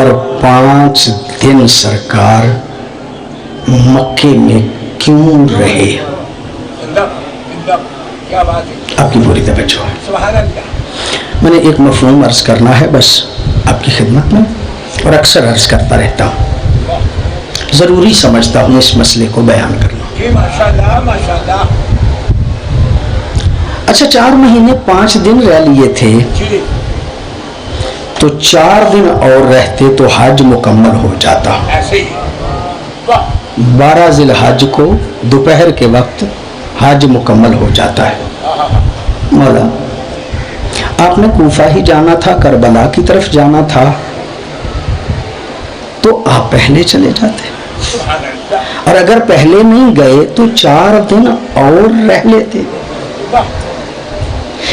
اور 5 دن سرکار مکے میں کیوں رہے؟ آپ کی پوری توجہ ہے. میں نے ایک مفہوم عرض کرنا ہے بس آپ کی خدمت میں، اور اکثر عرض کرتا رہتا ہوں، ضروری سمجھتا ہوں اس مسئلے کو بیان کرنا. اچھا 4 مہینے 5 دن رہ لیے تھے تو 4 دن اور رہتے تو حج مکمل ہو جاتا. 12 ذی الحج کو دوپہر کے وقت حج مکمل ہو جاتا ہے. مولا آپ نے کوفہ ہی جانا تھا، کربلا کی طرف جانا تھا، تو آپ پہلے چلے جاتے، اور اگر پہلے نہیں گئے تو 4 دن اور رہ لیتے.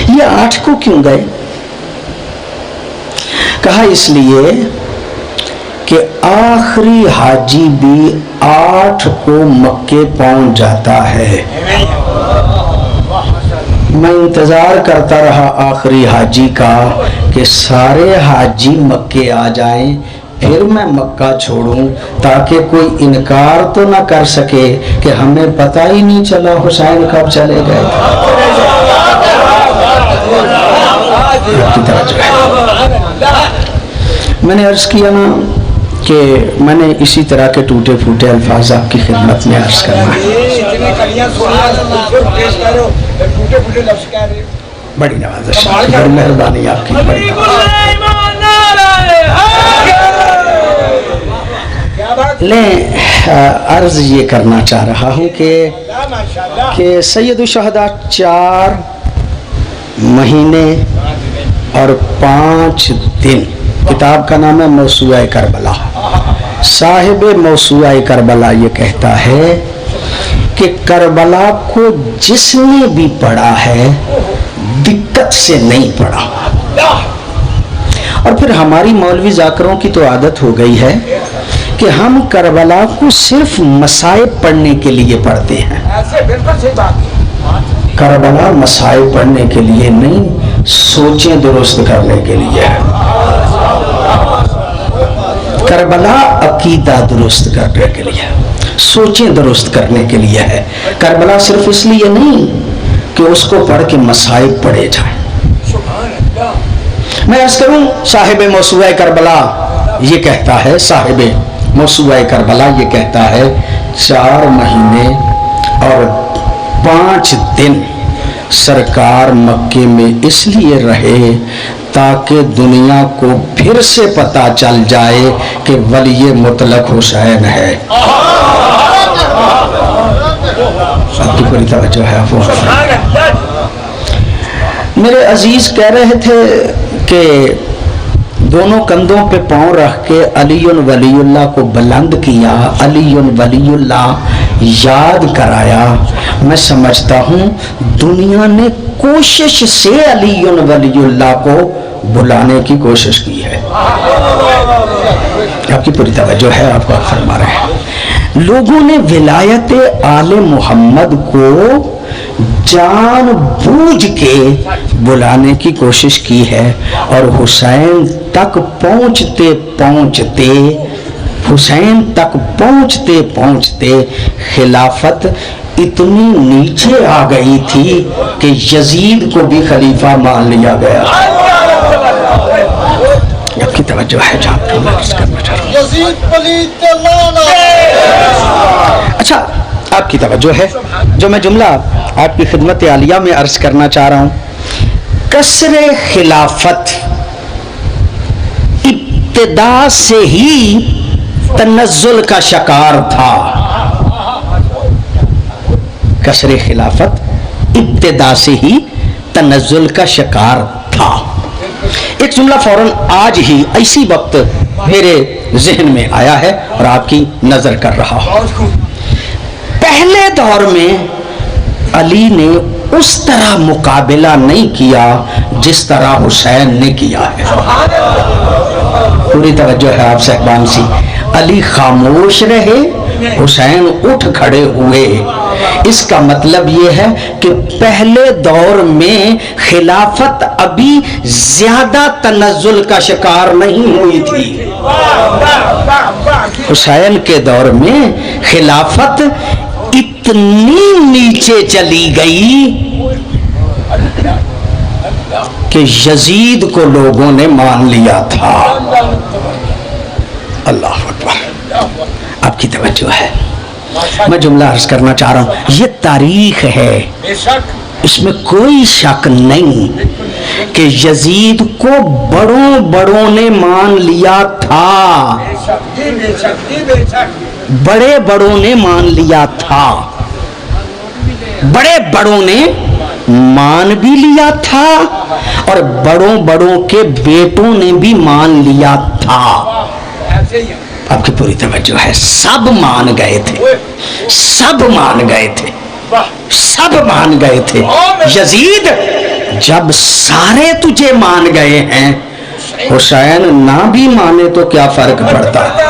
یہ 8 کو کیوں گئے؟ کہا اس لیے کہ آخری حاجی بھی 8 کو مکے پہنچ جاتا ہے. میں انتظار کرتا رہا آخری حاجی کا کہ سارے حاجی مکے آ جائیں، پھر میں مکہ چھوڑوں تاکہ کوئی انکار تو نہ کر سکے کہ ہمیں پتہ ہی نہیں چلا حسین کب چلے گئے. میں نے عرض کیا نا کہ میں نے اسی طرح کے ٹوٹے پھوٹے الفاظ آپ کی خدمت میں عرض کرنا ہے. بڑی نوازش، بڑی مہربانی آپ کی. لیں عرض یہ کرنا چاہ رہا ہوں کہ سید الشہداء 4 مہینے اور 5 دن، کتاب کا نام ہے موسوعہ کربلا. صاحب موسوعہ کربلا یہ کہتا ہے کہ کربلا کو جس نے بھی پڑھا ہے دقت سے نہیں پڑھا. اور پھر ہماری مولوی ذاکروں کی تو عادت ہو گئی ہے کہ ہم کربلا کو صرف مصائب پڑھنے کے لیے پڑھتے ہیں. کربلا مصائب پڑھنے کے لیے نہیں، سوچیں درست کرنے کے لیے ہے. کربلا عقیدہ درست کرنے کے لیے، سوچیں درست کرنے کے لیے ہے. کربلا صرف اس لیے نہیں کہ اس کو پڑھ کے مصائب پڑھے جائیں. میں عرض کروں صاحب موسوعہ کربلا یہ کہتا ہے، صاحب موسوعہ کربلا یہ کہتا ہے 4 مہینے اور 5 دن سرکار مکے میں اس لیے رہے تاکہ دنیا کو پھر سے پتہ چل جائے کہ ولی مطلق حسین ہے. آپ کی پوری توجہ ہے. میرے عزیز کہہ رہے تھے کہ دونوں کندھوں پہ پاؤں رکھ کے علی ولی اللہ کو بلند کیا، علی ولی اللہ یاد کرایا. میں سمجھتا ہوں دنیا نے کوشش سے علی ولی اللہ کو بلانے کی کوشش کی ہے. آپ کی پوری توجہ ہے، آپ کو فرما رہے ہیں. لوگوں نے ولایت آل محمد کو جان بوجھ کے بلانے کی کوشش کی ہے، اور حسین تک پہنچتے خلافت اتنی نیچے آ گئی تھی کہ یزید کو بھی خلیفہ مان لیا گیا. آپ کی توجہ ہے جہاں میں عرض کرنا چاہ رہا ہوں. اچھا آپ کی توجہ ہے، جو میں جملہ آپ کی خدمت عالیہ میں عرض کرنا چاہ رہا ہوں، کسر خلافت ابتدا سے ہی تنزل کا شکار تھا. کسر خلافت ابتدا سے ہی تنزل کا شکار تھا. ایک جملہ فوراً آج ہی اسی وقت میرے ذہن میں آیا ہے اور آپ کی نظر کر رہا ہوں. پہلے دور میں علی نے اس طرح مقابلہ نہیں کیا جس طرح حسین نے کیا ہے. پوری توجہ ہے آپ صاحبان سی. علی خاموش رہے، حسین اٹھ کھڑے ہوئے. اس کا مطلب یہ ہے کہ پہلے دور میں خلافت ابھی زیادہ تنزل کا شکار نہیں ہوئی تھی. حسین کے دور میں خلافت اتنی نیچے چلی گئی کہ یزید کو لوگوں نے مان لیا تھا. اللہ اکبر. آپ کی توجہ ہے. میں جملہ عرض کرنا چاہ رہا ہوں، یہ تاریخ ہے، اس میں کوئی شک نہیں کہ یزید کو بڑوں نے مان لیا تھا، بڑوں نے مان لیا تھا، بڑوں نے مان بھی لیا تھا اور بڑوں کے بیٹوں نے بھی مان لیا تھا. آپ کی پوری توجہ ہے. سب مان گئے تھے، سب مان گئے تھے، سب مان گئے تھے. یزید جب سارے تجھے مان گئے ہیں، حسین نہ بھی مانے تو کیا فرق پڑتا ہے؟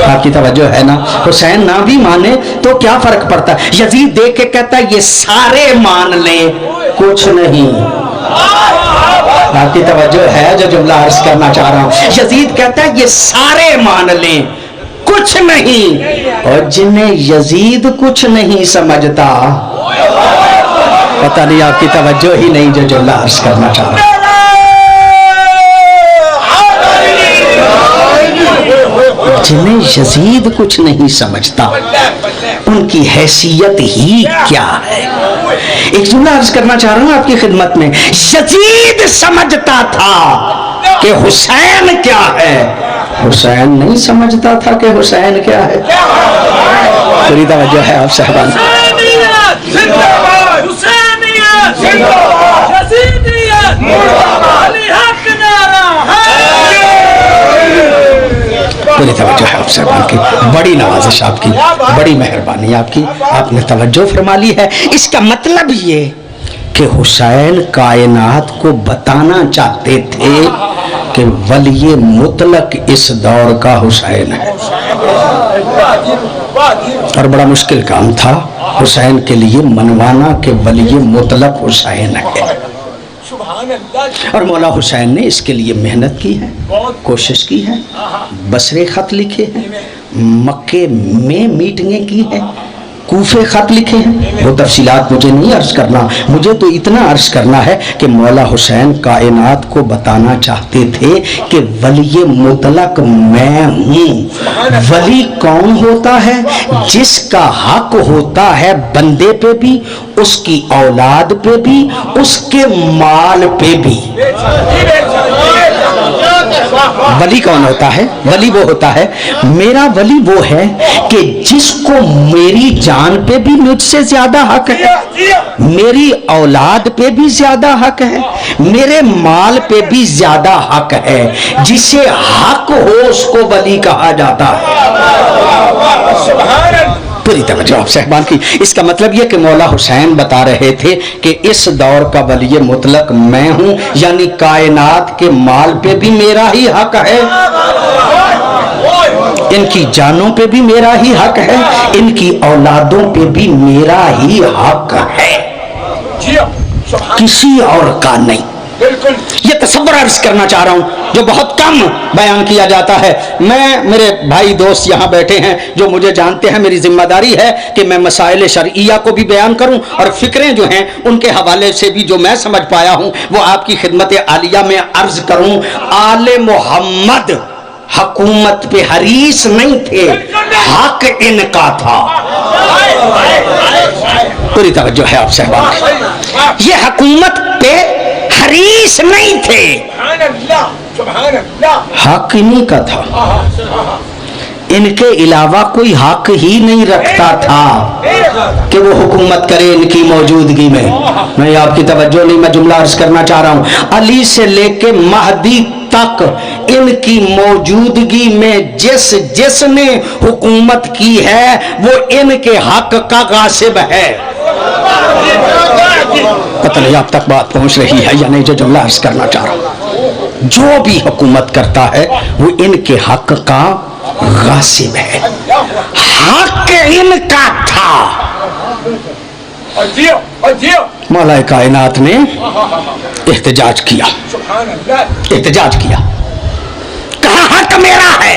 آپ کی توجہ ہے نا. حسین نہ بھی مانے تو کیا فرق پڑتا ہے؟ یزید دیکھ کے کہتا ہے یہ سارے مان لیں کچھ نہیں. آپ کی توجہ ہے جو جملہ عرض کرنا چاہ رہا ہوں. یزید کہتا ہے یہ سارے مان لیں کچھ نہیں، اور جنہیں یزید کچھ نہیں سمجھتا، پتہ نہیں آپ کی توجہ ہی نہیں جو جملہ عرض کرنا چاہ رہا ہوں. جنہیں یزید کچھ نہیں سمجھتا ان کی حیثیت ہی کیا ہے. ایک جملہ عرض کرنا چاہ رہا ہوں آپ کی خدمت میں. یزید سمجھتا تھا کہ حسین کیا ہے، حسین نہیں سمجھتا تھا کہ حسین کیا ہے. پوری توجہ ہے آپ صاحبان. پوری توجہ ہے آپ صاحبان کی. بڑی نوازش آپ کی، بڑی مہربانی آپ کی، آپ نے توجہ فرما لی ہے. اس کا مطلب یہ کہ حسین کائنات کو بتانا چاہتے تھے کہ ولی مطلق اس دور کا حسین ہے. اور بڑا مشکل کام تھا حسین کے لیے منوانا کہ ولی مطلق حسین ہے. اور مولا حسین نے اس کے لیے محنت کی ہے، کوشش کی ہے، بصرے خط لکھے ہیں، مکے میں میٹنگیں کی ہیں، کوفے خط لکھے ہیں. وہ تفصیلات مجھے نہیں عرض کرنا، مجھے تو اتنا عرض کرنا ہے کہ مولا حسین کائنات کو بتانا چاہتے تھے کہ ولی مطلق میں ہوں. ولی کون ہوتا ہے؟ جس کا حق ہوتا ہے بندے پہ بھی، اس کی اولاد پہ بھی، اس کے مال پہ بھی. ولی کون ہوتا ہے؟ ولی وہ ہوتا ہے، میرا ولی وہ ہے کہ جس کو میری جان پہ بھی مجھ سے زیادہ حق ہے، میری اولاد پہ بھی زیادہ حق ہے، میرے مال پہ بھی زیادہ حق ہے. جسے حق ہو اس کو ولی کہا جاتا ہے. پوری توجہ آپ صاحبان کی. اس کا مطلب یہ کہ مولا حسین بتا رہے تھے کہ اس دور کا ولی مطلق میں ہوں، یعنی کائنات کے مال پہ بھی میرا ہی حق ہے، ان کی جانوں پہ بھی میرا ہی حق ہے، ان کی اولادوں پہ بھی میرا ہی حق ہے، کسی اور کا نہیں. یہ تصور عرض کرنا چاہ رہا ہوں جو بہت کم بیان کیا جاتا ہے. میرے بھائی دوست یہاں بیٹھے ہیں جو مجھے جانتے ہیں، میری ذمہ داری ہے کہ میں مسائل شرعیہ کو بھی بیان کروں اور فکریں جو ہیں ان کے حوالے سے بھی جو میں سمجھ پایا ہوں وہ آپ کی خدمت عالیہ میں عرض کروں. آل محمد حکومت پہ حریص نہیں تھے، حق ان کا تھا. پوری توجہ ہے آپ صاحبان. یہ حکومت پہ حریص نہیں تھے، حق انہی کا تھا. ان کے علاوہ کوئی حق ہی نہیں رکھتا تھا کہ وہ حکومت کرے ان کی موجودگی میں. میں آپ کی توجہ نہیں، میں جملہ عرض کرنا چاہ رہا ہوں. علی سے لے کے مہدی تک ان کی موجودگی میں جس نے حکومت کی ہے وہ ان کے حق کا غاصب ہے. پتہ نہیں آپ تک بات پہنچ رہی ہے یا نہیں جو جملہ عرض کرنا چاہ رہا ہوں. جو بھی حکومت کرتا ہے وہ ان کے حق کا غاصب ہے. حق ان کا تھا. مولا کائنات نے احتجاج کیا، احتجاج کیا، کہا حق میرا ہے.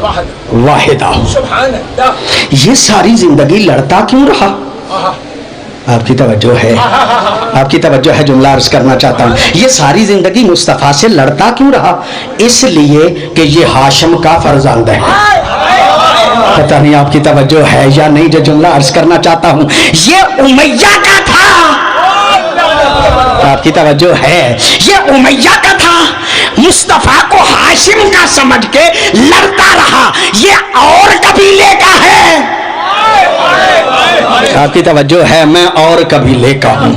واحدہ ہو. یہ ساری زندگی لڑتا کیوں رہا؟ آپ کی توجہ ہے؟ آپ کی توجہ ہے؟ جملہ عرض کرنا چاہتا ہوں. یہ ساری زندگی مصطفیٰ سے لڑتا کیوں رہا؟ اس لیے کہ یہ ہاشم کا فرزند ہے. پتہ نہیں آپ کی توجہ ہے یا نہیں جو جملہ عرض کرنا چاہتا ہوں. یہ امیہ کا تھا. آپ کی توجہ ہے؟ یہ امیہ کا تھا. مصطفیٰ کو ہاشم کا سمجھ کے لڑتا رہا. یہ اور قبیلے کا ہے. آپ کی توجہ ہے؟ میں اور قبیلے کا ہوں.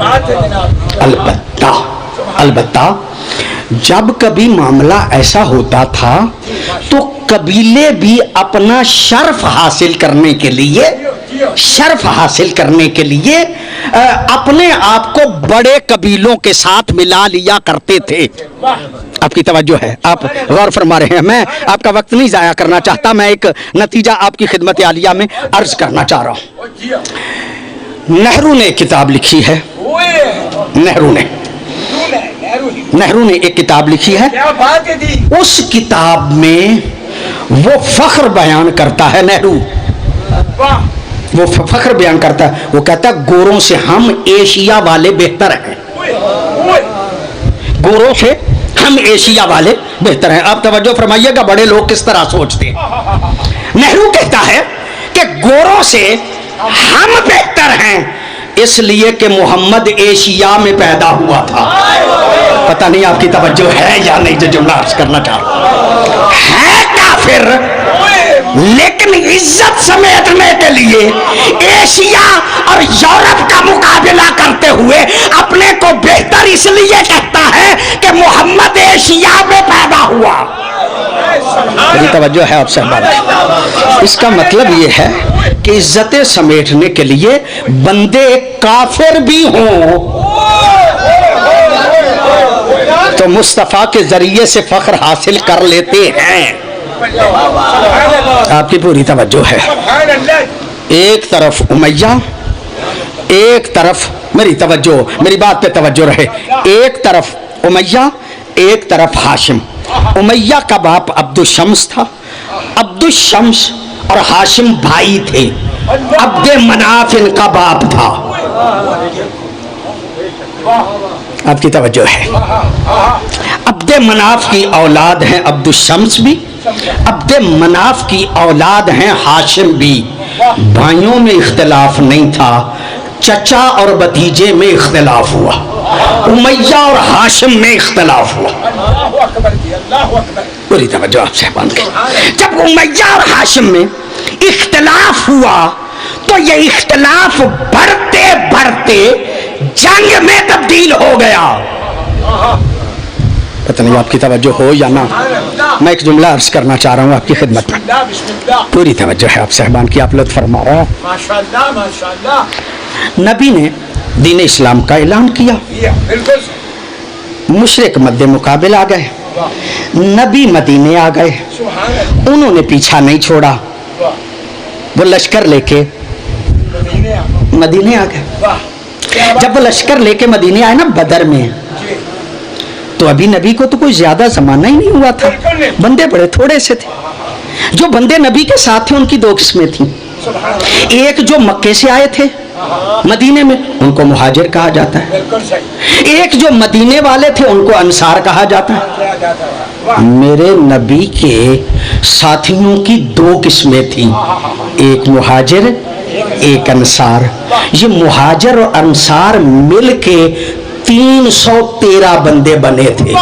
البتہ جب کبھی معاملہ ایسا ہوتا تھا تو قبیلے بھی اپنا شرف حاصل کرنے کے لیے اپنے آپ کو بڑے قبیلوں کے ساتھ ملا لیا کرتے تھے. آپ کی توجہ ہے؟ آپ غور فرما رہے ہیں؟ میں آپ کا وقت نہیں ضائع کرنا چاہتا. میں ایک نتیجہ آپ کی خدمت عالیہ میں عرض کرنا چاہ رہا ہوں. نہرو نے ایک کتاب لکھی ہے. نہرو نے ایک کتاب لکھی ہے. اس کتاب میں وہ فخر بیان کرتا ہے. نہرو وہ فخر بیان کرتا ہے. وہ کہتا ہے گوروں سے ہم ایشیا والے بہتر ہیں. گوروں سے ہم ایشیا والے بہتر ہیں. آپ توجہ فرمائیے گا بڑے لوگ کس طرح سوچتے ہیں. نہرو کہتا ہے کہ گوروں سے ہم بہتر ہیں اس لیے کہ محمد ایشیا میں پیدا ہوا تھا. پتہ نہیں آپ کی توجہ ہے یا نہیں جو جملہ عرض کرنا چاہ رہا ہوں. ہے کافر لیکن عزت سمیٹنے کے لیے ایشیا اور یورپ کا مقابلہ کرتے ہوئے اپنے کو بہتر اس لیے کہتا ہے کہ محمد ایشیا میں پیدا ہوا. میری توجہ ہے آپ سے بات. اس کا مطلب یہ ہے کہ عزت سمیٹنے کے لیے بندے کافر بھی ہوں تو مصطفیٰ کے ذریعے سے فخر حاصل کر لیتے ہیں. آپ کی پوری توجہ ہے. ایک طرف امیہ، ایک طرف میری توجہ، میری بات پہ توجہ رہے. ایک طرف امیہ، ایک طرف ہاشم. امیہ کا باپ عبد الشمس تھا. عبد الشمس اور ہاشم بھائی تھے. عبد مناف ان کا باپ تھا. آپ کی توجہ ہے؟ عبد مناف کی اولاد ہیں عبد الشمس بھی، عبد مناف کی اولاد ہیں ہاشم بھی. بھائیوں میں اختلاف نہیں تھا، چچا اور بھتیجے میں اختلاف ہوا. امیہ اور ہاشم میں اختلاف ہوا. پوری توجہ آپ سے بند کی. جب امیہ اور ہاشم میں اختلاف ہوا تو یہ اختلاف بڑھتے بڑھتے جنگ میں تبدیل ہو گیا. پتہ نہیں آپ کی توجہ ہو یا نہ. میں ایک جملہ عرض کرنا چاہ رہا ہوں آپ کی خدمت میں. پوری توجہ ہے آپ صاحبان کی. آپ لطف فرما رہا ہے. نبی نے دین اسلام کا اعلان کیا. مشرک مد مقابل آ گئے. نبی مدینے آ گئے. انہوں نے پیچھا نہیں چھوڑا. وہ لشکر لے کے مدینے آ گئے. جب وہ لشکر لے کے مدینے آئے نا بدر میں، تو ابھی نبی کو تو کوئی زیادہ زمانہ ہی نہیں ہوا تھا. بندے بڑے تھوڑے سے تھے. جو بندے نبی کے ساتھ تھے ان کی دو قسمیں تھیں. ایک جو مکے سے آئے تھے مدینے میں، ان کو مہاجر کہا جاتا ہے. ایک جو مدینے والے تھے ان کو انصار کہا جاتا ہے. میرے نبی کے ساتھیوں کی دو قسمیں تھیں، ایک مہاجر ایک انصار. یہ مہاجر اور انصار مل کے 313 بندے بنے تھے.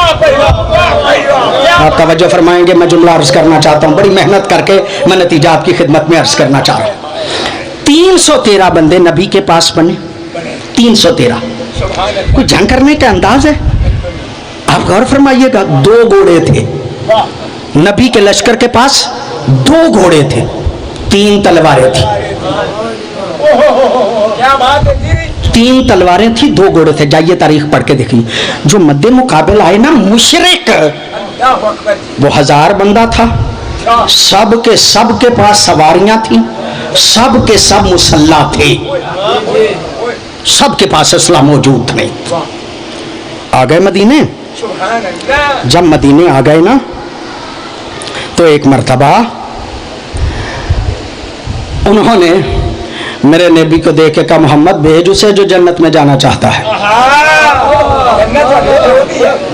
آپ توجہ فرمائیں گے. میں جملہ عرض کرنا چاہتا ہوں. بڑی محنت کر کے میں نتیجہ آپ کی خدمت میں عرض کرنا چاہ رہا ہوں. 313 بندے نبی کے پاس بنے. 313. کوئی جنگ کرنے کا انداز ہے. آپ غور فرمائیے گا. 2 گھوڑے تھے نبی کے لشکر کے پاس. 2 گھوڑے تھے، 3 تلواریں تھیں. 3 تلواریں تھیں، 2 گھوڑے تھے. جائیے تاریخ پڑھ کے دیکھیے. جو مد مقابل آئے نا مشرک، وہ 1000 بندہ تھا. سب کے پاس سواریاں تھیں، سب کے سب مسلح تھے، سب کے پاس اسلحہ موجود نہیں. آ گئے مدینے. جب مدینے آ گئے نا تو ایک مرتبہ انہوں نے میرے نبی کو دیکھ کے کہا محمد بھیج اسے جو جنت میں جانا چاہتا ہے،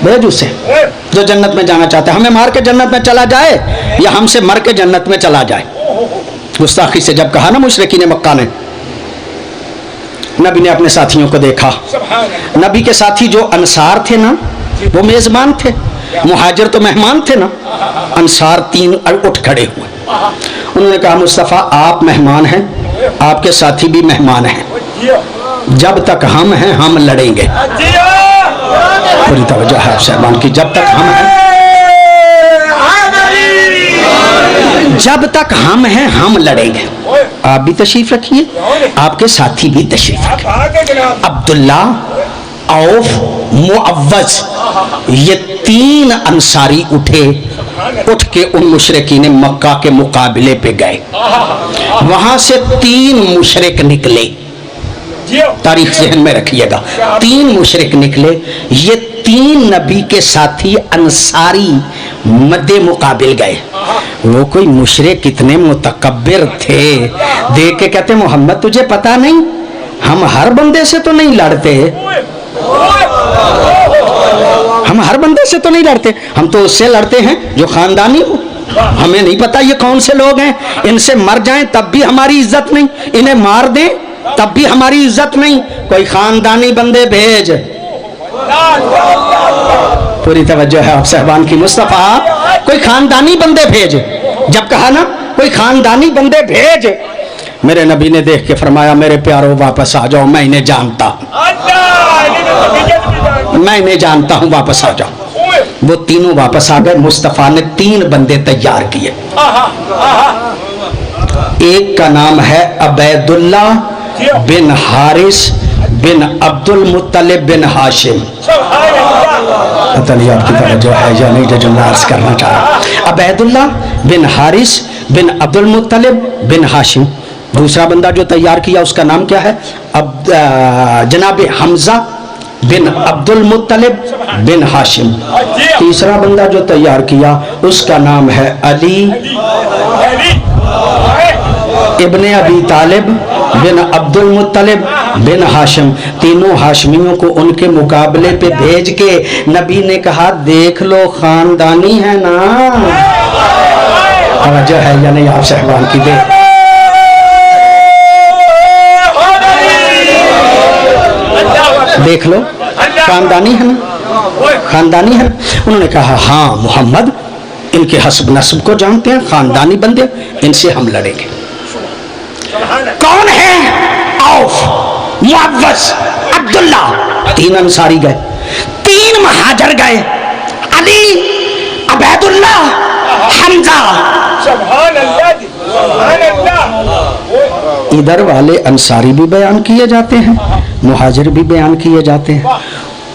بھیج اسے جو جنت میں جانا چاہتا ہے، ہمیں مار کے جنت میں چلا جائے یا ہم سے مر کے جنت میں چلا جائے۔ گستاخی سے جب کہا نا مشرکین مکہ نے، نبی نے اپنے ساتھیوں کو دیکھا، نبی کے ساتھی جو انصار تھے نا وہ میزبان تھے، مہاجر تو مہمان تھے نا، انصار تین اٹھ کھڑے ہوئے، انہوں نے کہا مصطفیٰ آپ مہمان ہیں، آپ کے ساتھی بھی مہمان ہیں، جب تک ہم ہیں ہم لڑیں گے۔ پوری توجہ ہے آپ صاحبان کی، جب تک ہم ہیں، جب تک ہم ہیں ہم لڑیں گے۔ آپ بھی تشریف رکھیے، آپ کے ساتھی بھی تشریف رکھیے۔ عبداللہ، عوف، معوذ، یہ تین انصاری اٹھ کے ان مشرکین مکہ کے مقابلے پہ گئے، وہاں سے تین مشرک نکلے، تاریخ ذہن میں رکھیے گا، تین مشرک نکلے، یہ تین نبی کے ساتھی انصاری مد مقابل گئے۔ وہ کوئی مشرک اتنے متکبر تھے، دیکھ کے کہتے محمد تجھے پتا نہیں ہم ہر بندے سے تو نہیں لڑتے، ہم ہر بندے سے تو نہیں لڑتے، ہم تو اس سے لڑتے ہیں جو خاندانی ہو، ہمیں نہیں پتا یہ کون سے لوگ ہیں، ان سے مر جائیں تب بھی ہماری عزت نہیں، انہیں مار دیں تب بھی ہماری عزت نہیں، کوئی خاندانی بندے بھیج۔ پوری توجہ ہے آپ صاحبان کی، مصطفیٰ کوئی خاندانی بندے بھیج، جب کہا نا کوئی خاندانی بندے بھیج، میرے نبی نے دیکھ کے فرمایا میرے پیاروں واپس آ جاؤ، میں انہیں جانتا ہوں، میں انہیں جانتا ہوں، واپس آ جاؤ۔ وہ تینوں واپس آ گئے، مصطفیٰ نے تین بندے تیار کیے، ایک کا نام ہے عبید اللہ بن حارث بن عبد المطلب بن ہاشم، پتہ نہیں آپ کی توجہ ہے یا نہیں جو میں عرض کرنا چاہ رہا ہوں، عبید اللہ بن حارث بن عبد المطلب بن ہاشم۔ دوسرا بندہ جو تیار کیا اس کا نام کیا ہے؟ جناب حمزہ بن عبد المطلب بن ہاشم۔ تیسرا بندہ جو تیار کیا اس کا نام ہے علی ابن ابی طالب بن عبد المطلب بن ہاشم۔ تینوں ہاشمیوں کو ان کے مقابلے پہ بھیج کے نبی نے کہا دیکھ لو خاندانی ہے نا، توجہ ہے یا نہیں آپ صاحبان کی؟ دیکھ لو خاندانی ہے نا، خاندانی ہے۔ انہوں نے کہا ہاں محمد ان کے حسب نسب کو جانتے ہیں، خاندانی بندے، ان سے ہم لڑیں گے۔ کون ہے؟ عوف، معوذ، عبداللہ، تین انصاری گئے، تین مہاجر گئے، علی، عبید اللہ، حمزہ۔ ادھر والے انصاری بھی بیان کیے جاتے ہیں، مہاجر بھی بیان کیے جاتے ہیں،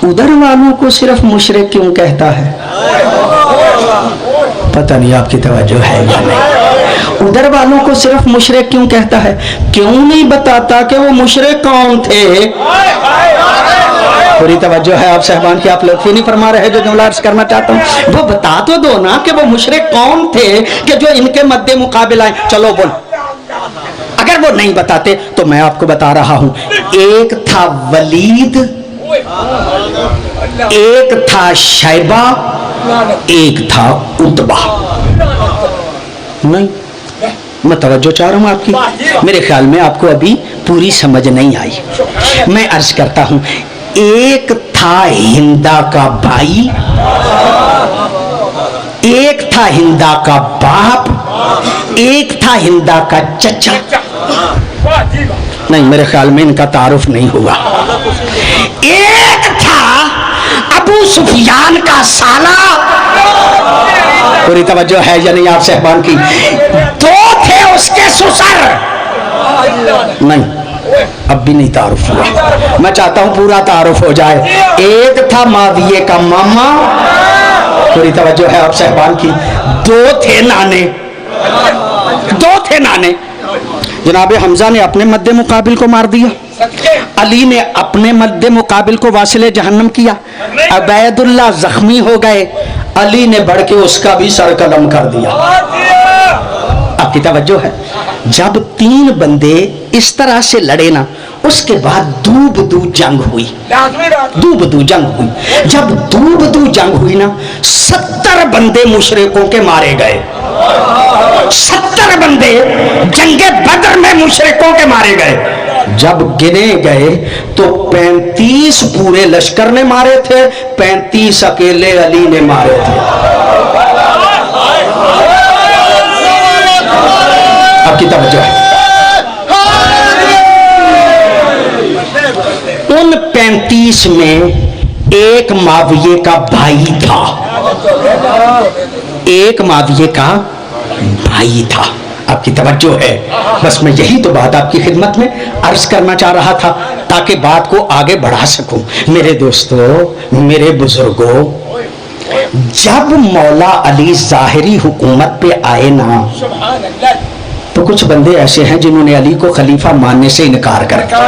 ادھر والوں کو صرف مشرک کیوں کہتا ہے؟ پتہ نہیں آپ کی توجہ ہے یا نہیں، ادھر والوں کو صرف مشرک کیوں کہتا ہے؟ کیوں نہیں بتاتا کہ وہ مشرک کون تھے؟ پوری توجہ ہے آپ صاحبان کی، آپ لطفی نہیں فرما رہے جو جملہ عرض کرنا چاہتا ہوں، وہ بتا تو دو نا کہ وہ مشرک کون تھے کہ جو ان کے مد مقابل آئے۔ چلو بول، اگر وہ نہیں بتاتے تو میں آپ کو بتا رہا ہوں، ایک تھا ولید، ایک تھا شیبہ، ایک تھا عتبہ۔ نہیں، میں توجہ چاہ رہا ہوں آپ کی، میرے خیال میں آپ کو ابھی پوری سمجھ نہیں آئی، میں عرض کرتا ہوں۔ ایک تھا ہندا کا بھائی، ایک تھا ہندا کا باپ، ایک تھا ہندا کا چچا۔ نہیں، میرے خیال میں ان کا تعارف نہیں ہوا۔ ایک تھا ابو سفیان کا سالہ، پوری توجہ ہے یا نہیں آپ صاحبان کی؟ دو تھے اس کے سسر، نہیں اب بھی نہیں تعارف ہوا، میں چاہتا ہوں پورا تعارف ہو جائے۔ ایک تھا معاویہ کا ماما، پوری توجہ ہے آپ صاحبان کی، دو تھے نانے، دو تھے نانے۔ جناب حمزہ نے اپنے مد مقابل کو مار دیا، علی نے اپنے مد مقابل کو واصل جہنم کیا، عبید اللہ زخمی ہو گئے، علی نے بڑھ کے اس کا بھی سر قلم کر دیا۔ آپ کی توجہ ہے؟ جب 3 بندے اس طرح سے لڑے نا، اس کے بعد دوبدو جنگ ہوئی، دوبدو جنگ ہوئی۔ جب دوبدو جنگ ہوئی نا، 70 بندے مشرکوں کے مارے گئے، 70 بندے جنگ بدر میں مشرکوں کے مارے گئے۔ جب گنے گئے تو 35 پورے لشکر نے مارے تھے، 35 اکیلے علی نے مارے تھے۔ آپ کی توجہ ہے؟ ان 35 میں ایک معاویہ کا بھائی تھا، ایک معاویہ کا بھائی تھا۔ آپ کی توجہ ہے؟ بس میں یہی تو بات آپ کی خدمت میں عرض کرنا چاہ رہا تھا تاکہ بات کو آگے بڑھا سکوں۔ میرے دوستو، میرے بزرگوں، جب مولا علی ظاہری حکومت پہ آئے نا، تو کچھ بندے ایسے ہیں جنہوں نے علی کو خلیفہ ماننے سے انکار کر دیا۔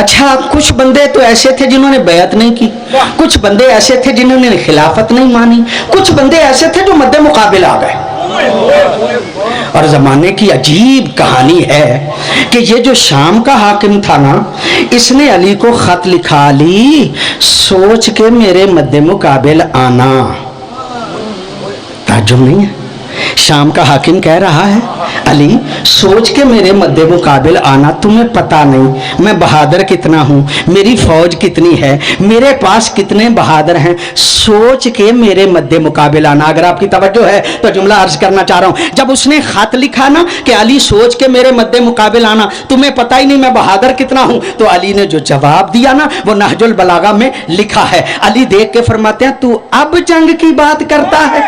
اچھا، کچھ بندے تو ایسے تھے جنہوں نے بیعت نہیں کی، کچھ بندے ایسے تھے جنہوں نے خلافت نہیں مانی، کچھ بندے ایسے تھے جو مد مقابل آ گئے۔ اور زمانے کی عجیب کہانی ہے کہ یہ جو شام کا حاکم تھا نا، اس نے علی کو خط لکھا، علی سوچ کے میرے مد مقابل آنا۔ تعجب نہیں ہے؟ شام کا حاکم کہہ رہا ہے، علی سوچ کے میرے مد مقابل آنا، تمہیں پتا نہیں میں بہادر کتنا ہوں، میری فوج کتنی ہے، میرے پاس کتنے بہادر ہیں، سوچ کے میرے مد مقابل آنا۔ اگر آپ کی توجہ ہے تو جملہ عرض کرنا چاہ رہا ہوں، جب اس نے خط لکھا نا کہ علی سوچ کے میرے مد مقابل آنا، تمہیں پتا ہی نہیں میں بہادر کتنا ہوں، تو علی نے جو جواب دیا نا وہ نہج البلاغہ میں لکھا ہے۔ علی دیکھ کے فرماتے ہیں، تو اب جنگ کی بات کرتا ہے،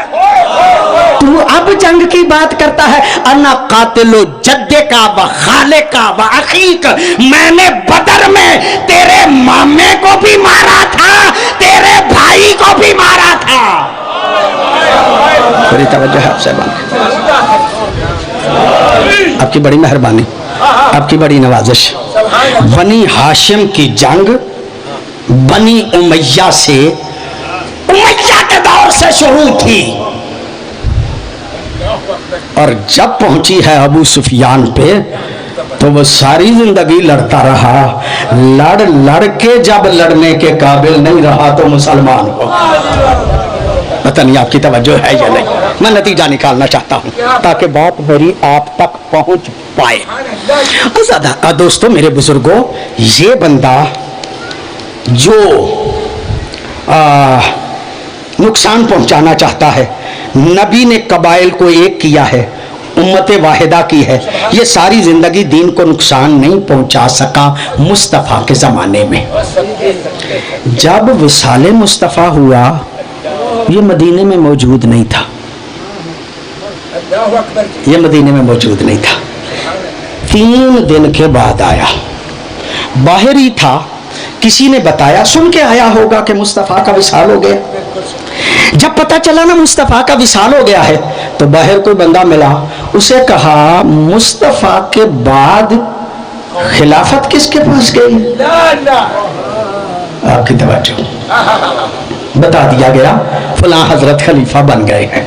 تو اب جنگ کی بات کرتا ہے، انا قاتل جدے کا و خالے کا و عقیق، میں نے بدر میں تیرے مامے کو بھی مارا تھا، تیرے بھائی کو بھی مارا تھا۔ بڑی توجہ ہے آپ صاحبان، آپ کی بڑی مہربانی، آپ کی بڑی نوازش۔ بنی ہاشم کی جنگ بنی امیہ سے، امیہ کے دور سے شروع تھی، اور جب پہنچی ہے ابو سفیان پہ تو وہ ساری زندگی لڑتا رہا، لڑ لڑ کے جب لڑنے کے قابل نہیں رہا تو مسلمان ہو۔ پتہ نہیں آپ کی توجہ ہے یا نہیں، میں نتیجہ نکالنا چاہتا ہوں تاکہ بات میری آپ تک پہنچ پائے۔ دوستو، میرے بزرگوں، یہ بندہ جو نقصان پہنچانا چاہتا ہے، نبی نے قبائل کو ایک کیا ہے، امت واحدہ کی ہے، یہ ساری زندگی دین کو نقصان نہیں پہنچا سکا مصطفیٰ کے زمانے میں۔ جب وصال مصطفیٰ ہوا، یہ مدینے میں موجود نہیں تھا، یہ مدینے میں موجود نہیں تھا، 3 دن کے بعد آیا، باہر ہی تھا، کسی نے بتایا، سن کے آیا ہوگا کہ مصطفیٰ کا وصال ہو گیا۔ جب پتہ چلا نا مصطفیٰ کا وصال ہو گیا ہے تو باہر کوئی بندہ ملا، اسے کہا مصطفیٰ کے بعد خلافت کس کے پاس گئی؟ آپ کی توجہ، بتا دیا گیا فلاں حضرت خلیفہ بن گئے ہیں۔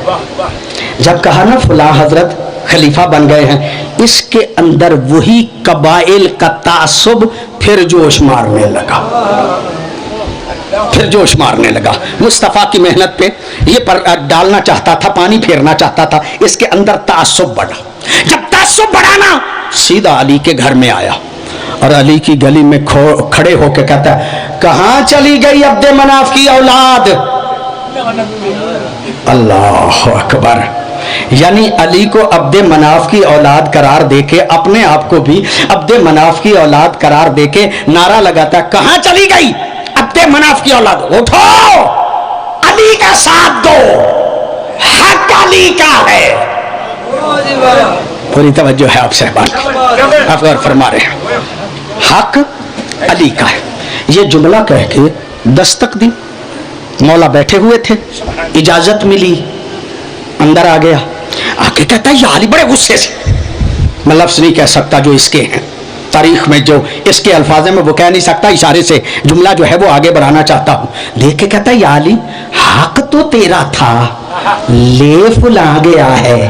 جب کہا نا فلاں حضرت خلیفہ بن گئے ہیں، اس کے اندر وہی قبائل کا تعصب پھر جوش مارنے لگا، پھر جوش مارنے لگا۔ مصطفیٰ کی محنت پہ یہ پر ڈالنا چاہتا تھا، پانی پھیرنا چاہتا تھا، اس کے اندر تعصب بڑھا۔ جب تعصب بڑھا نا، سیدھا علی کے گھر میں آیا اور علی کی گلی میں کھڑے ہو کے کہتا ہے، کہاں چلی گئی عبد مناف کی اولاد؟ اللہ اکبر! یعنی علی کو عبد مناف کی اولاد قرار دے کے، اپنے آپ کو بھی عبد مناف کی اولاد قرار دے کے نعرہ لگاتا ہے، کہاں چلی گئی عبد مناف کی اولاد؟ اٹھو، علی کا ساتھ دو، حق علی کا ہے۔ پوری توجہ ہے آپ صاحبان، آپ غور فرما رہے ہیں، حق علی کا ہے۔ یہ جملہ کہہ کے دستک دی، مولا بیٹھے ہوئے تھے، اجازت ملی، اندر آ گیا، آ کے کہتا ہے یا علی، بڑے غصے سے، میں لفظ نہیں کہہ سکتا جو اس کے ہیں، تاریخ میں جو اس کے الفاظ میں وہ کہہ نہیں سکتا، اشارے سے جملہ جو ہے وہ آگے بڑھانا چاہتا ہوں۔ دیکھ کے کہتا ہے یا علی، حق تو تیرا تھا، لے فلاں گیا ہے۔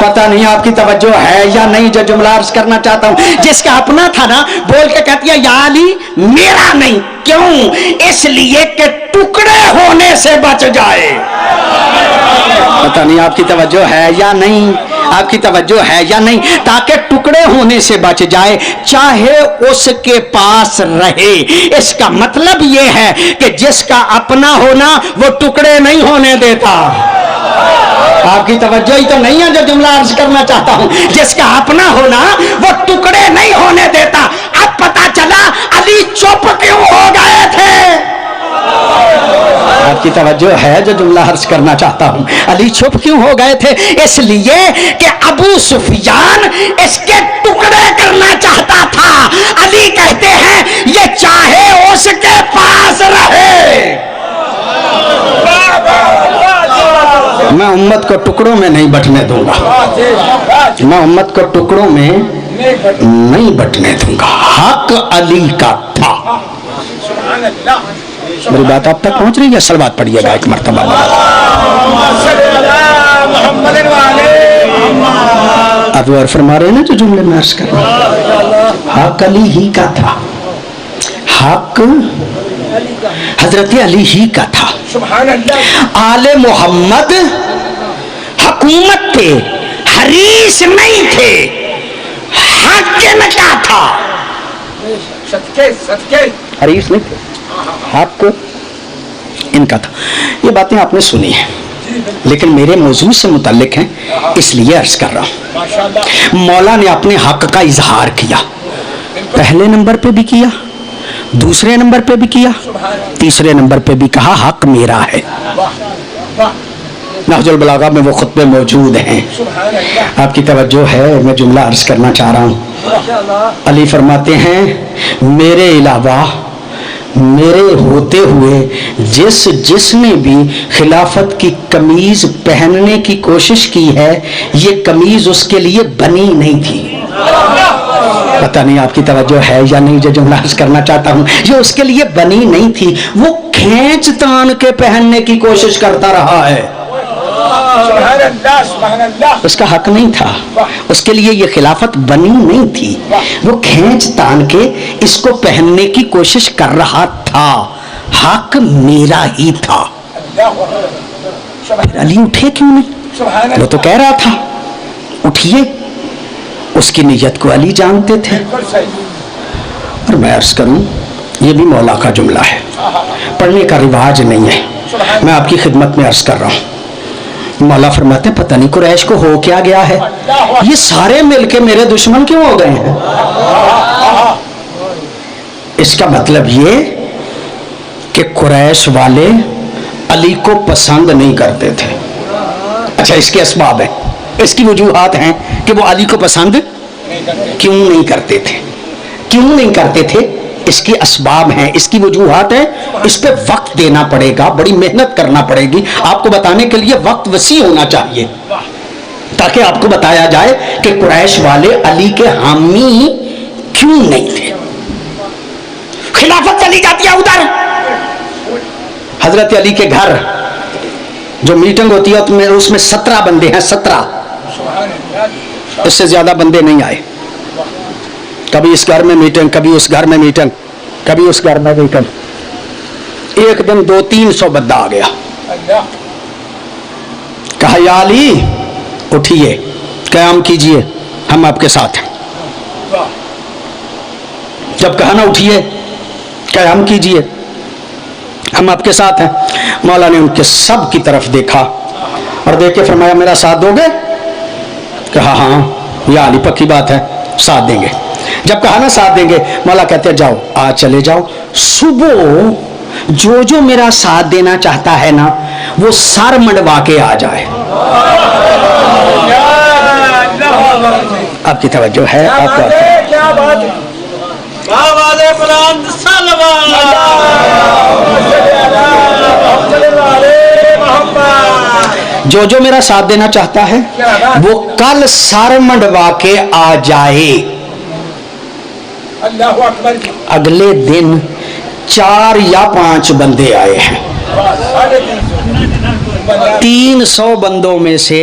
پتہ نہیں آپ کی توجہ ہے یا نہیں جو جملہ عرض کرنا چاہتا ہوں. جس کا اپنا تھا نا بول کے کہتی ہے یا علی میرا نہیں. کیوں؟ اس لیے کہ ٹکڑے ہونے سے بچ جائے. پتہ نہیں آپ کی توجہ ہے یا نہیں, آپ کی توجہ ہے یا نہیں. تاکہ ٹکڑے ہونے سے بچ جائے چاہے اس کے پاس رہے. اس کا مطلب یہ ہے کہ جس کا اپنا ہونا وہ ٹکڑے نہیں ہونے دیتا. آپ کی توجہ ہی تو نہیں ہے جو جملہ عرض کرنا چاہتا ہوں. جس کا اپنا ہونا وہ ٹکڑے نہیں ہونے دیتا. اب پتا چلا علی چپ کیوں ہو گئے تھے. آپ کی توجہ ہے جو جملہ عرض کرنا چاہتا ہوں. علی چھپ کیوں ہو گئے تھے؟ اس لیے کہ ابو سفیان اس کے ٹکڑے کرنا چاہتا تھا. علی کہتے ہیں یہ چاہے اس کے پاس رہے. میں امت کو ٹکڑوں میں نہیں بٹنے دوں گا. میں امت کو ٹکڑوں میں نہیں بٹنے دوں گا. حق علی کا تھا. میری بات آپ تک پہنچ رہی ہے؟ صلوات پڑھیے گا ایک مرتبہ. اب اور فرما رہے ہیں نا جو جملے میں عرض کر رہا ہوں, حق علی ہی کا تھا. حق حضرت علی ہی کا تھا. آل محمد حکومت تھے, حریص نہیں تھے. حاکم کیا تھا؟ حریص نہیں تھے, حق ان کا تھا. یہ باتیں آپ نے سنی ہیں لیکن میرے موضوع سے متعلق ہیں اس لیے عرض کر رہا ہوں. مولا نے اپنے حق کا اظہار کیا. پہلے نمبر پہ بھی کیا, دوسرے نمبر پہ بھی کیا, تیسرے نمبر پہ بھی کہا حق میرا ہے. نہج البلاغہ میں وہ خطبے موجود ہیں. آپ کی توجہ ہے؟ میں جملہ عرض کرنا چاہ رہا ہوں. علی فرماتے ہیں میرے علاوہ میرے ہوتے ہوئے جس نے بھی خلافت کی قمیض پہننے کی کوشش کی ہے یہ قمیض اس کے لیے بنی نہیں تھی. پتہ نہیں آپ کی توجہ ہے یا نہیں جو جملہ عرض کرنا چاہتا ہوں. یہ اس کے لیے بنی نہیں تھی, وہ کھینچ تان کے پہننے کی کوشش کرتا رہا ہے. اس کا حق نہیں تھا, اس کے لیے یہ خلافت بنی نہیں تھی. وہ کھینچ تان کے اس کو پہننے کی کوشش کر رہا تھا. حق میرا ہی تھا. علی اٹھے کیوں نہیں؟ وہ تو کہہ رہا تھا اٹھیے. اس کی نیت کو علی جانتے تھے. اور میں عرض کروں یہ بھی مولا کا جملہ ہے, پڑھنے کا رواج نہیں ہے. میں آپ کی خدمت میں عرض کر رہا ہوں. مولا فرماتے ہیں پتہ نہیں قریش کو ہو کیا گیا ہے, یہ سارے مل کے میرے دشمن کیوں ہو گئے ہیں. اس کا مطلب یہ کہ قریش والے علی کو پسند نہیں کرتے تھے. اچھا اس کے اسباب ہیں, اس کی وجوہات ہیں کہ وہ علی کو پسند کیوں نہیں کرتے تھے. کیوں نہیں کرتے تھے اس کی اسباب ہیں, اس کی وجوہات ہیں. اس پہ وقت دینا پڑے گا, بڑی محنت کرنا پڑے گی. آپ کو بتانے کے لیے وقت وسیع ہونا چاہیے تاکہ آپ کو بتایا جائے کہ قریش والے علی کے حامی کیوں نہیں تھے. خلافت چلی جاتی ہے ادھر, حضرت علی کے گھر جو میٹنگ ہوتی ہے اس میں 17 بندے ہیں. 17, اس سے زیادہ بندے نہیں آئے. کبھی اس گھر میں میٹنگ, کبھی اس گھر میں میٹنگ, کبھی اس گھر میں میٹنگ. ایک دن 200-300 بندہ آ گیا. کہا یا علی اٹھیے, قیام کیجئے, ہم آپ کے ساتھ ہیں. جب کہا نا اٹھیے قیام کیجئے ہم آپ کے ساتھ ہیں, مولا نے ان کے سب کی طرف دیکھا اور دیکھ کے فرمایا میرا ساتھ دو گے؟ کہا ہاں یا علی پکی بات ہے ساتھ دیں گے. جب کہا نا ساتھ دیں گے, مولا کہتے ہیں جاؤ آج چلے جاؤ, صبح جو میرا ساتھ دینا چاہتا ہے نا وہ سر منڈوا کے آ جائے. آپ کی توجہ ہے؟ آپ کا جو میرا ساتھ دینا چاہتا ہے وہ کل سر منڈوا کے آ جائے. اگلے دن 4 یا 5 بندے آئے ہیں. 300 بندوں میں سے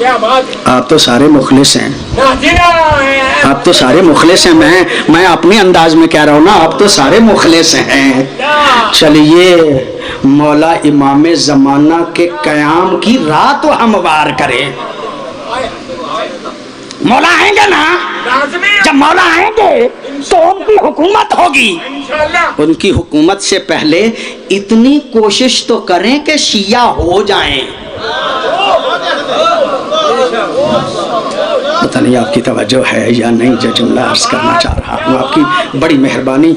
آپ تو سارے مخلص ہیں، آپ تو سارے مخلص ہیں، میں اپنے انداز میں کہہ رہا ہوں نا، آپ تو سارے مخلص ہیں۔ چلیے مولا امام زمانہ کے قیام کی رات ہموار کرے۔ مولا آئیں گے نا، جب مولا آئیں گے تو ان کی حکومت ہوگی، ان کی حکومت سے پہلے اتنی کوشش تو کریں کہ شیعہ ہو جائیں۔ پتہ نہیں آپ کی توجہ ہے یا نہیں جو جملہ عرض کرنا چاہ رہا ہوں، آپ کی بڑی مہربانی۔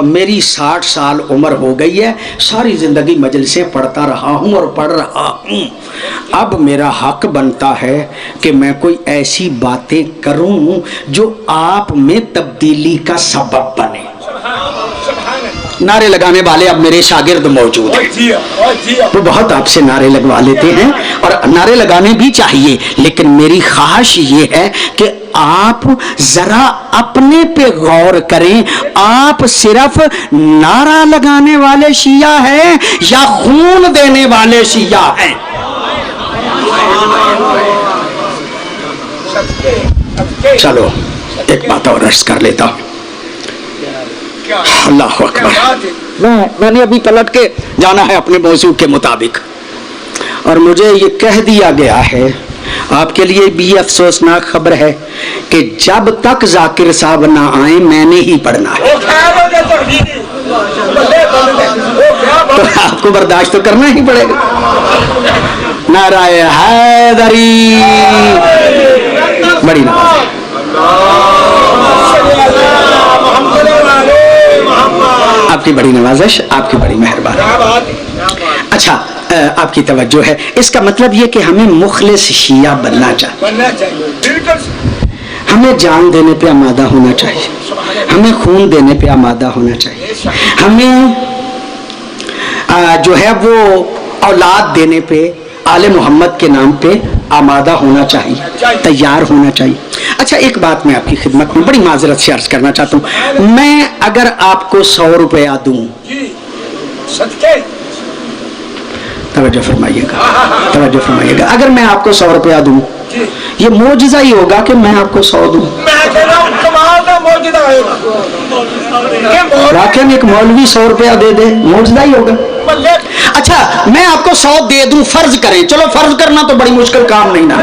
میری 60 سال عمر ہو گئی ہے، ساری زندگی مجلسیں پڑھتا رہا ہوں اور پڑھ رہا ہوں۔ اب میرا حق بنتا ہے کہ میں کوئی ایسی باتیں کروں جو آپ میں تبدیلی کا سبب بنے۔ نعرے لگانے والے اب میرے شاگرد موجود ہیں، وہ بہت آپ سے نعرے لگوا لیتے ہیں اور نعرے لگانے بھی چاہیے، لیکن میری خواہش یہ ہے کہ آپ ذرا اپنے پہ غور کریں، آپ صرف نعرہ لگانے والے شیعہ ہیں یا خون دینے والے شیعہ ہیں؟ چلو ایک بات اور عرض کر لیتا ہوں۔ اللہ اکبر، میں نے ابھی پلٹ کے جانا ہے اپنے موضوع کے مطابق، اور مجھے یہ کہہ دیا گیا ہے، آپ کے لیے بھی افسوسناک خبر ہے کہ جب تک ذاکر صاحب نہ آئیں میں نے ہی پڑھنا ہے، تو آپ کو برداشت تو کرنا ہی پڑے گا۔ نعرہ حیدری، بڑی نواز، آپ کی بڑی نوازش، آپ کی بڑی مہربانی۔ اچھا آپ کی توجہ ہے، اس کا مطلب یہ کہ ہمیں مخلص شیعہ بننا چاہیے، ہمیں جان دینے پہ آمادہ ہونا چاہیے، ہمیں خون دینے پہ آمادہ ہونا چاہیے، ہمیں جو ہے وہ اولاد دینے پہ آل محمد کے نام پہ آمادہ ہونا چاہیے، تیار ہونا چاہیے۔ اچھا ایک بات میں آپ کی خدمت میں بڑی معذرت سے عرض کرنا چاہتا ہوں، میں اگر آپ کو 100 روپیہ دوں، توجہ فرمائیے گا، توجہ فرمائیے گا، اگر میں آپ کو 100 روپیہ دوں، یہ معجزہ ہی ہوگا کہ میں آپ کو 100 دوں۔ واقعی ایک مولوی 100 روپیہ دے دے، معجزہ ہی ہوگا۔ اچھا میں آپ کو 100 دے دوں، فرض کریں، چلو فرض کرنا تو بڑی مشکل کام نہیں نا،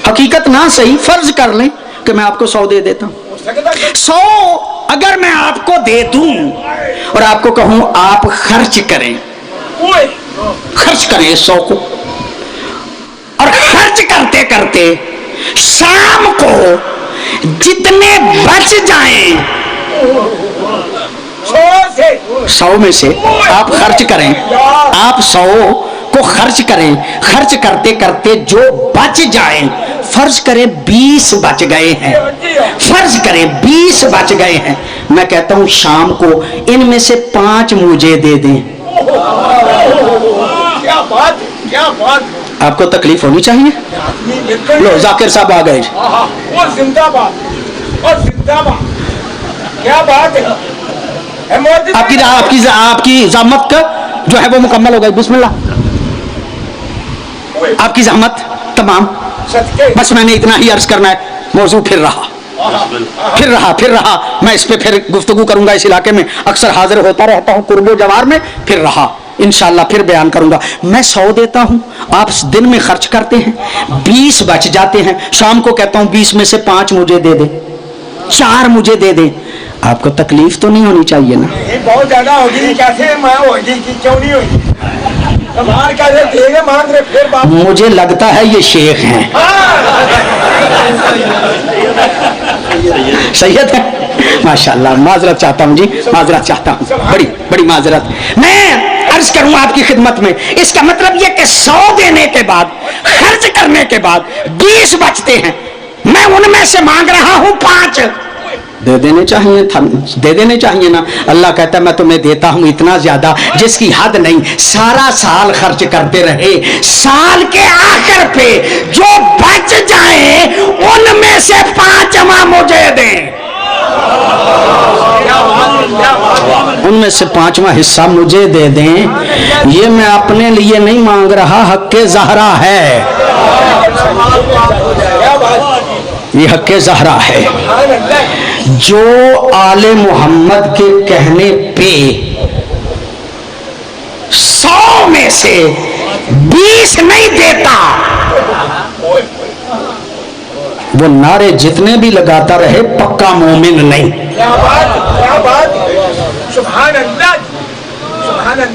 حقیقت نہ صحیح، فرض کر لیں کہ میں آپ کو 100 دے دیتا ہوں۔ 100 اگر میں آپ کو دے دوں اور آپ کو کہوں آپ خرچ کریں، خرچ کریں 100 کو، اور خرچ کرتے کرتے شام کو جتنے بچ جائیں 100 میں سے آپ خرچ کریں، آپ 100 کو خرچ کریں، خرچ کرتے کرتے جو بچ جائیں، فرض کریں 20 بچ گئے ہیں، فرض کریں 20 بچ گئے ہیں، میں کہتا ہوں شام کو ان میں سے 5 مجھے دے دیں۔ آپ کو تکلیف ہونی چاہیے؟ لو ذاکر صاحب آ گئے، آپ کی زحمت کا جو ہے وہ مکمل ہو گئی، بسم اللہ، آپ کی زحمت تمام، بس میں نے اتنا ہی عرض کرنا ہے، موضوع پھر رہا، میں اس پہ پھر گفتگو کروں گا، اس علاقے میں اکثر حاضر ہوتا رہتا ہوں قرب و جوار میں، پھر رہا انشاءاللہ پھر بیان کروں گا۔ میں 100 دیتا ہوں، آپ دن میں خرچ کرتے ہیں، 20 بچ جاتے ہیں، شام کو کہتا ہوں 20 میں سے 5 مجھے دے دیں، 4 مجھے دے دیں، آپ کو تکلیف تو نہیں ہونی چاہیے نا؟ بہت زیادہ ہوگی، کیسے ہوگی، کیوں نہیں ہوگی؟ مجھے لگتا ہے یہ شیخ ہیں، سید ہے، ماشاءاللہ، معذرت چاہتا ہوں جی، معذرت چاہتا ہوں، بڑی معذرت۔ میں عرض کروں آپ کی خدمت میں، اس کا مطلب یہ کہ 100 دینے کے بعد، خرچ کرنے کے بعد 20 بچتے ہیں، میں ان میں سے مانگ رہا ہوں 5، دے دینے چاہیے نا۔ اللہ کہتا ہے میں تمہیں دیتا ہوں اتنا زیادہ جس کی حد نہیں، سارا سال خرچ کرتے رہے، سال کے آخر پہ جو بچ جائیں ان میں سے 5 مجھے دیں، ان میں سے 5واں حصہ مجھے دے دیں۔ یہ میں اپنے لیے نہیں مانگ رہا، حق زہرا ہے، یہ حق زہرا ہے جو آل محمد کے کہنے پہ 100 میں سے 20 نہیں دیتا، وہ نعرے جتنے بھی لگاتا رہے پکا مومن نہیں۔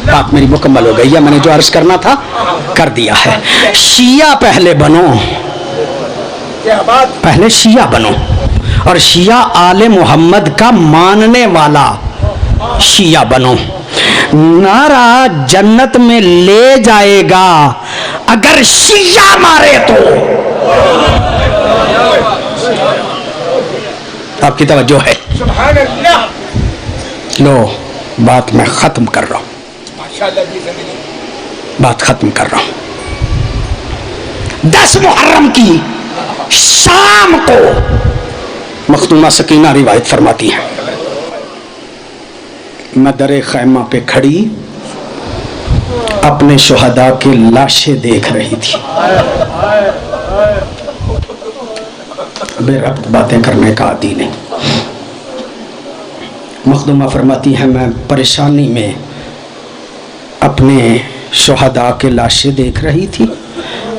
بات میری مکمل ہو گئی ہے، میں نے جو عرض کرنا تھا کر دیا ہے۔ شیعہ پہلے بنو، پہلے شیعہ بنو، اور شیعہ آل محمد کا ماننے والا شیعہ بنو۔ نعرہ جنت میں لے جائے گا اگر شیعہ مارے تو۔ آپ کی توجہ ہے؟ لو بات میں ختم کر رہا ہوں، بات ختم کر رہا ہوں۔ 10 محرم کی شام کو مخدومہ سکینہ روایت فرماتی ہیں، میں در خیمہ پہ کھڑی اپنے شہداء کی لاشیں دیکھ رہی تھی۔ بے ربط باتیں کرنے کا عادی نہیں۔ مخدومہ فرماتی ہے میں پریشانی میں اپنے شہداء کے لاشیں دیکھ رہی تھی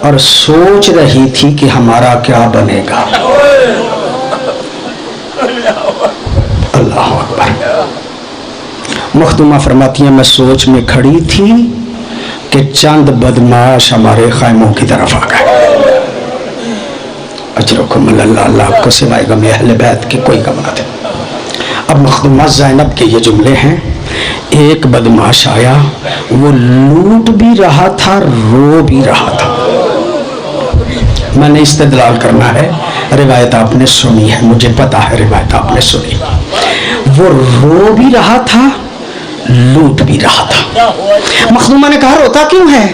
اور سوچ رہی تھی کہ ہمارا کیا بنے گا۔ اللہ اکبر۔ مخدومہ فرماتی ہیں میں سوچ میں کھڑی تھی کہ چند بدماش ہمارے خیموں کی طرف آ گئے۔ اجرکم اللہ، اللہ آپ کو سوائے غم اہل بیت کی کوئی غم نہ دے۔ اب مخدومہ زینب کے یہ جملے ہیں، ایک بدماش آیا، وہ لوٹ بھی رہا تھا رو بھی رہا تھا۔ میں نے استدلال کرنا ہے، روایت آپ نے سنی ہے، مجھے پتا ہے روایت آپ نے سنی۔ وہ رو بھی رہا تھا لوٹ بھی رہا تھا۔ مخدومہ نے کہا روتا کیوں ہے؟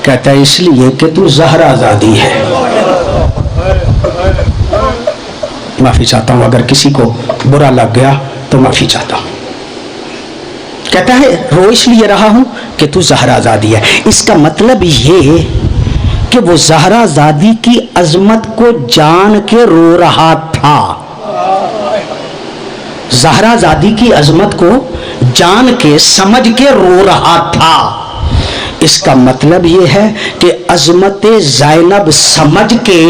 کہتا ہے اس لیے کہ تو زہرا زادی ہے۔ معافی چاہتا ہوں اگر کسی کو برا لگ گیا تو معافی چاہتا ہوں۔ کہتا ہے رو اس لیے رہا ہوں کہ تو زہرا زادی ہے۔ اس کا مطلب یہ کہ وہ زہرا زادی کی عظمت کو جان کے رو رہا تھا، زہرا زادی کی عظمت کو جان کے سمجھ کے رو رہا تھا۔ اس کا مطلب یہ ہے کہ عظمت زینب سمجھ کے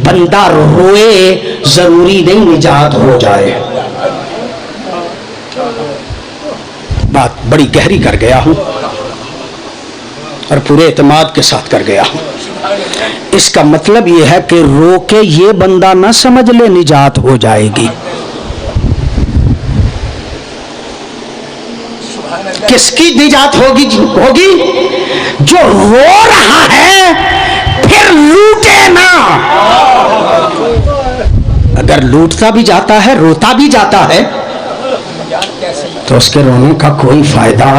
بندہ روئے ضروری نہیں نجات ہو جائے۔ بات بڑی گہری کر گیا ہوں اور پورے اعتماد کے ساتھ کر گیا ہوں۔ اس کا مطلب یہ ہے کہ رو کے یہ بندہ نہ سمجھ لے نجات ہو جائے گی۔ کس کی نجات ہوگی؟ جو رو رہا ہے پھر لوٹے نہ۔ اگر لوٹتا بھی جاتا ہے روتا بھی جاتا ہے تو اس کے رونے کا کوئی فائدہ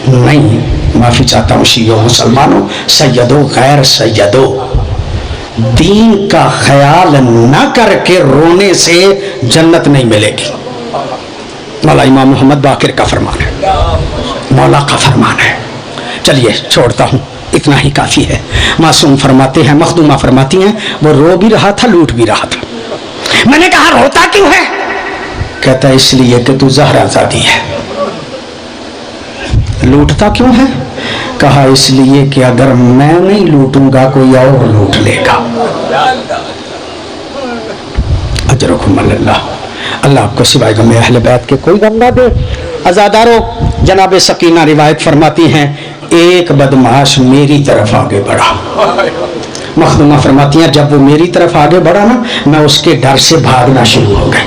نہیں۔ معافی چاہتا ہوں شیعوں مسلمانوں، سیدو غیر سیدو، دین کا خیال نہ کر کے رونے سے جنت نہیں ملے گی۔ مولا امام محمد باقر کا فرمان ہے، مولا کا فرمان ہے۔ چلیے چھوڑتا ہوں، اتنا ہی کافی ہے۔ معصوم فرماتے ہیں، مخدومہ فرماتی ہیں وہ رو بھی رہا تھا لوٹ بھی رہا تھا۔ میں نے کہا روتا کیوں ہے؟ کہتا ہے اس لیے کہ تو زہرا زادی ہے۔ لوٹتا کیوں ہے؟ کہا اس لیے کہ اگر میں نہیں لوٹوں گا کوئی اور لوٹ لے گا۔ اجرکم اللہ، اللہ آپ کو سوائے غم اہل بیت کے کوئی غم نہ دے۔ عزادارو، جناب سکینہ روایت فرماتی ہیں ایک بدمعاش میری طرف آگے بڑھا۔ مخدومہ فرماتی ہیں جب وہ میری طرف آگے بڑھا نا، میں اس کے ڈر سے بھاگنا شروع ہو گئی۔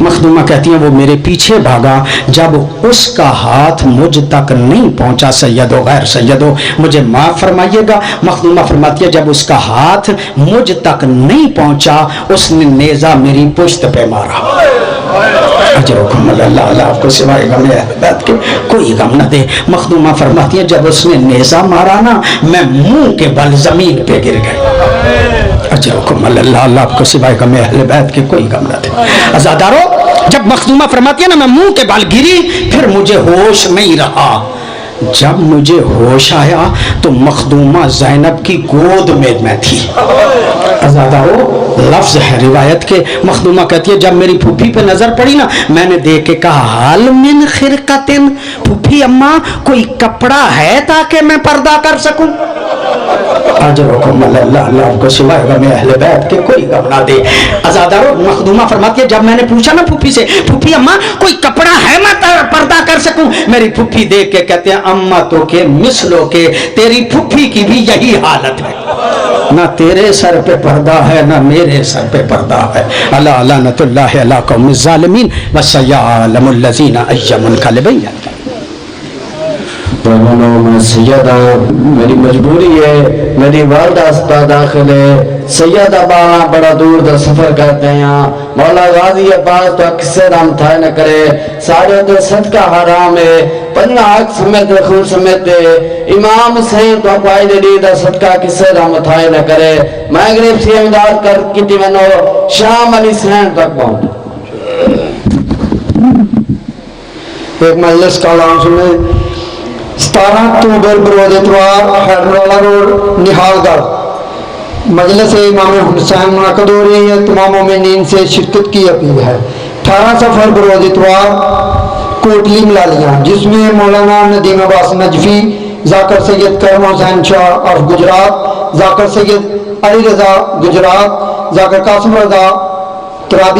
مخدومہ کہتی ہیں وہ میرے پیچھے بھاگا، جب اس کا ہاتھ مجھ تک نہیں پہنچا، سیدو غیر سیدو مجھے معاف فرمائیے گا، مخدومہ فرماتی ہے جب اس کا ہاتھ مجھ تک نہیں پہنچا اس نے نیزہ میری پشت پہ مارا۔ اجرکم اللہ، اللہ آپ کو سوائے غم اہل بیت کے کوئی غم نہ دے۔ مخدومہ فرماتی ہے جب اس نے نیزہ مارا نا، میں منہ کے بل زمین پہ گر گئی۔ اجرکم اللہ، اللہ آپ کو سوائے غم اہل بیت کے کوئی غم نہ دے۔ عزادارو، جب مخدومہ فرماتی ہے نا میں منہ کے بل گری، پھر مجھے ہوش نہیں رہا، جب مجھے ہوش آیا تو مخدومہ زینب کی گود میں تھی. عزادارو لفظ ہے روایت کے. مخدومہ کہتی ہے جب میری پھوپھی پہ نظر پڑی نا میں نے دیکھ کے کہا حال من خرقتن، پھوپھی اماں کوئی کپڑا ہے تاکہ میں پردہ کر سکوں؟ اجرکم اللہ، اللہ کو سوائے غم اہل بیت کے کوئی غم نہ دے. عزادارو مخدومہ فرماتی ہے جب میں نے پوچھا نا پھوپھی سے پھوپھی اماں کوئی کپڑا ہے میں پردہ کر سکوں، میری پھوپھی دیکھ کے کہتے ہیں اماں تو کے مثلو کے تیری پھوپھی کی بھی یہی حالت ہے، نہ تیرے سر پہ پردہ ہے نہ میرے سر پہ پردہ ہے. اللہ لعنت اللہ علی قوم الظالمین وسیعلم الذین ایموا الکذبین. میں سیدہ میری مجبوری ہے، میری والدہ اسپتال داخل ہے، سیدہ بانا بڑا دور دا سفر کرتے ہیں، مولا غازی عباس تو کسے رام تھائے نہ کرے، سارے دے صدقہ حرام ہے، پنجہ حق سمیت خون سمیت امام حسین تو اپائی دے دا صدقہ کسے رام تھائے نہ کرے. میں غریب سی امداد کر کیتی منو شام علی سین تک پہنچ. ایک مجلس کا اعلان سنیں. 17 اکتوبر بروز اتوار حیدرآباد روڈ نہال گڑھ مجلس امام حسین منعقد ہو رہی ہے. تمام مومنین سے شرکت کی اپیل ہے. 18 سفر بروز اتوار کوٹلی ملالیاں جس میں مولانا ندیم عباس نجفی، ذاکر سید کرم حسین شاہ آف گجرات، ذاکر سید علی رضا گجرات، ذاکر قاسم رضا ترابی